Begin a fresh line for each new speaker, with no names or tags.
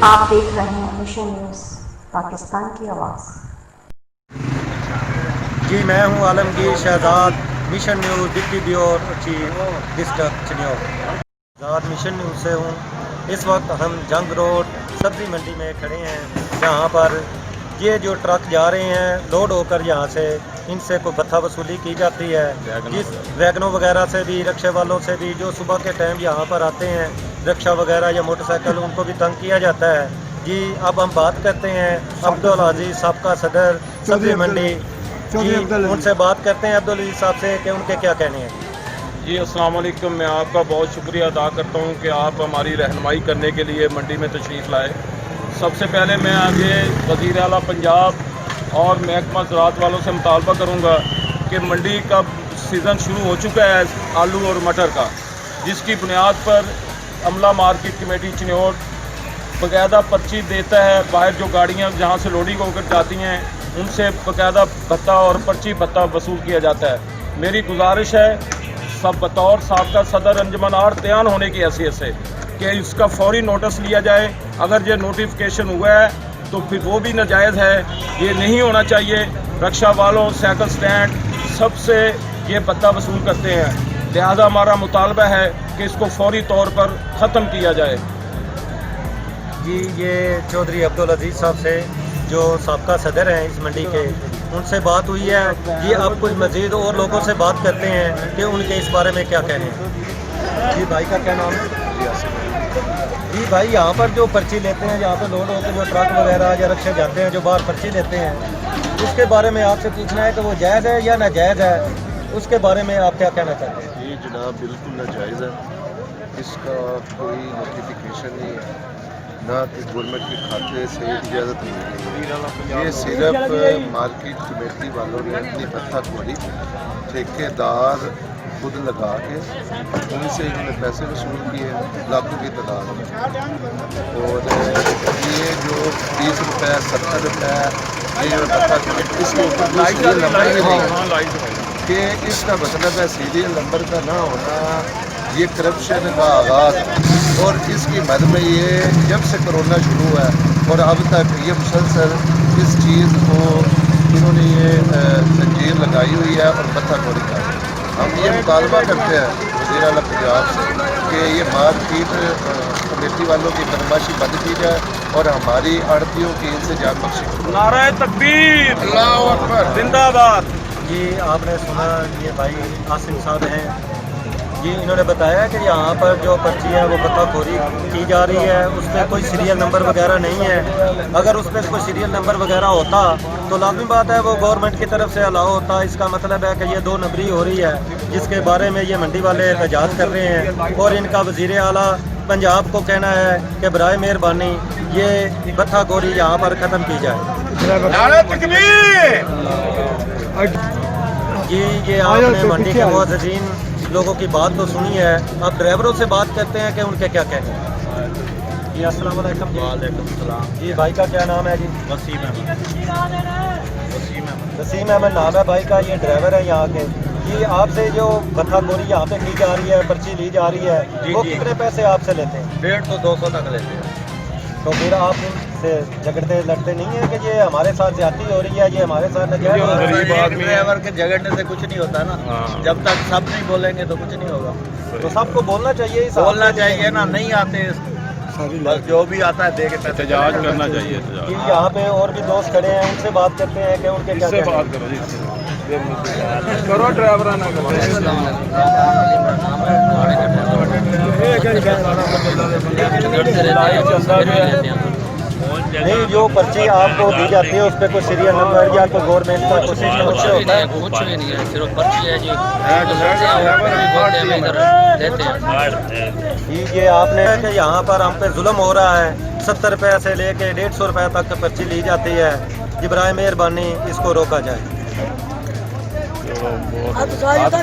آپ دیکھ رہے ہیں مشن نیوز پاکستان کی آواز۔
جی میں ہوں Alamgir Shahzad, mission news deputy bureau chief district Chiniot. Shahzad mission news سے ہوں۔ اس وقت ہم جنگ روڈ سبزی منڈی میں کھڑے ہیں، جہاں پر یہ جو ٹرک جا رہے ہیں لوڈ ہو کر یہاں سے، ان سے کوئی بھتہ وصولی کی جاتی ہے، جس ویگنوں وغیرہ سے بھی، رکشے والوں سے بھی جو صبح کے ٹائم یہاں پر آتے ہیں رکشہ وغیرہ یا موٹر سائیکل، ان کو بھی تنگ کیا جاتا ہے۔ جی اب ہم بات کرتے ہیں عبدالعزیز سابقہ صدر سبزی منڈی، جی ان سے بات کرتے ہیں عبدالعزیز صاحب سے کہ ان کے کیا کہنے ہیں۔
جی السلام علیکم، میں آپ کا بہت شکریہ ادا کرتا ہوں کہ آپ ہماری رہنمائی کرنے کے لیے منڈی میں تشریف لائے۔ سب سے پہلے میں آگے وزیر اعلیٰ پنجاب اور محکمہ زراعت والوں سے مطالبہ کروں گا کہ منڈی کا سیزن شروع ہو چکا ہے آلو اور مٹر کا، جس کی بنیاد پر عملہ مارکیٹ کمیٹی چنیور باقاعدہ پرچی دیتا ہے، باہر جو گاڑیاں جہاں سے لوڈنگ ہو کر جاتی ہیں ان سے باقاعدہ بھتہ اور پرچی بھتہ وصول کیا جاتا ہے۔ میری گزارش ہے سب بطور سابقہ صدر انجمن آڑتیان ہونے کی حیثیت سے کہ اس کا فوری نوٹس لیا جائے۔ اگر یہ نوٹیفکیشن ہوا ہے تو پھر وہ بھی ناجائز ہے، یہ نہیں ہونا چاہیے۔ رکشہ والوں، سائیکل سٹینڈ سب سے یہ بھتہ وصول کرتے ہیں، لہذا ہمارا مطالبہ ہے کہ اس کو فوری طور پر ختم کیا جائے۔
جی یہ چودھری عبدالعزیز صاحب سے جو سابقہ صدر ہیں اس منڈی کے، ان سے بات ہوئی ہے۔ یہ اب کچھ مزید اور لوگوں سے بات کرتے ہیں کہ ان کے اس بارے میں کیا کہنے ہیں۔ جی بھائی کا کیا نام ہے؟ جی بھائی یہاں پر جو پرچی لیتے ہیں، یہاں پہ لوڈ ہوتے ہیں جو ٹرک وغیرہ یا رکشے جاتے ہیں جو باہر پرچی لیتے ہیں، اس کے بارے میں آپ سے پوچھنا ہے کہ وہ جائز ہے یا ناجائز ہے، اس کے بارے میں آپ کیا کہنا چاہتے ہیں؟
جی جناب بالکل ناجائز ہے، اس کا کوئی نوٹیفیکیشن نہیں ہے، نہ کہ گورنمنٹ کے کھاتے سے اجازت نہیں ہے۔ یہ صرف مارکیٹ کمیٹی والوں نے اپنی بھتہ خوری ٹھیکیدار خود لگا کے ان سے انہوں نے پیسے وصول کیے لاکھوں کی تعداد میں، اور یہ جو 20 روپے 70 روپے یہ جو بھتہ اس کے اوپر کوئی سیریل نمبر ہی نہیں کہ اس کا مطلب ہے سیریل نمبر کا نہ ہونا، یہ کرپشن کا آغاز، اور اس کی مد میں یہ جب سے کرونا شروع ہوا ہے اور اب تک یہ مسلسل اس چیز کو انہوں نے یہ زنجیر لگائی ہوئی ہے اور بھتہ خوری کا۔ ہم یہ مطالبہ کرتے ہیں وزیر اعلیٰ پنجاب سے کہ یہ مارکیٹ کمیٹی والوں کی بدماشی بند کی جائے اور ہماری آڑھتیوں کی ان سے جان بخشی۔
نعرہ تکبیر، اللہ اکبر، زندہ باد۔
جی آپ نے سنا یہ بھائی عاصم صاحب ہیں، جی انہوں نے بتایا کہ یہاں پر جو پرچی ہے وہ بھتہ خوری کی جا رہی ہے، اس پہ کوئی سیریل نمبر وغیرہ نہیں ہے۔ اگر اس پہ کوئی سیریل نمبر وغیرہ ہوتا تو لازمی بات ہے وہ گورنمنٹ کی طرف سے الاؤ ہوتا۔ اس کا مطلب ہے کہ یہ 2 نمبری ہو رہی ہے، جس کے بارے میں یہ منڈی والے احتجاج کر رہے ہیں، اور ان کا وزیر اعلیٰ پنجاب کو کہنا ہے کہ برائے مہربانی یہ بھتہ خوری یہاں پر ختم کی جائے۔
نعرہ تکبیر۔
جی یہ آپ نے منڈی کے معززین لوگوں کی بات تو سنی ہے، اب ڈرائیوروں سے بات کرتے ہیں کہ ان کے کیا کہنے ہیں۔ جی السلام علیکم۔ جی
وعلیکم السلام۔
جی بھائی کا کیا نام ہے؟ جی
وسیم
وسیم احمد نام ہے بھائی کا، یہ ڈرائیور ہے یہاں کے۔ جی آپ سے جو بھتہ خوری یہاں پہ کی جا رہی ہے، پرچی لی جا رہی ہے، وہ کتنے پیسے آپ سے لیتے ہیں؟
150 سے 200 تک لیتے ہیں۔
تو پھر آپ ان سے جھگڑتے لڑتے نہیں ہیں کہ یہ ہمارے ساتھ زیادتی ہو رہی ہے، یہ ہمارے ساتھ ناجائز ہو رہی ہے؟
غریب آدمی ہے۔
ڈرائیور کے جھگڑنے سے کچھ نہیں ہوتا نا، جب تک سب نہیں بولیں گے تو کچھ نہیں ہوگا۔
تو سب کو بولنا چاہیے،
بولنا چاہیے نا، نہیں آتے بس جو بھی آتا ہے دے کے
احتجاج کرنا چاہیے۔
جی یہاں پہ اور بھی دوست کھڑے ہیں، ان سے بات کرتے ہیں کہ ان کے کیا کہنے ہیں۔
بات کرو جی، کرو ڈرائیور
نہیں جو پرچی آپ کو دی جاتی ہے اس پہ کوئی سیریل نمبر یا کوئی گورنمنٹ کا کوئی سسٹم اچھے ہوتا ہے؟
کچھ بھی نہیں ہے، صرف پرچی ہے جی، دیتے ہیں۔
جی یہ آپ نے کہ یہاں پر ہم پہ ظلم ہو رہا ہے، 70 روپے سے لے کے 150 روپے تک پرچی لی جاتی ہے، جی برائے مہربانی اس کو روکا جائے۔
ادھر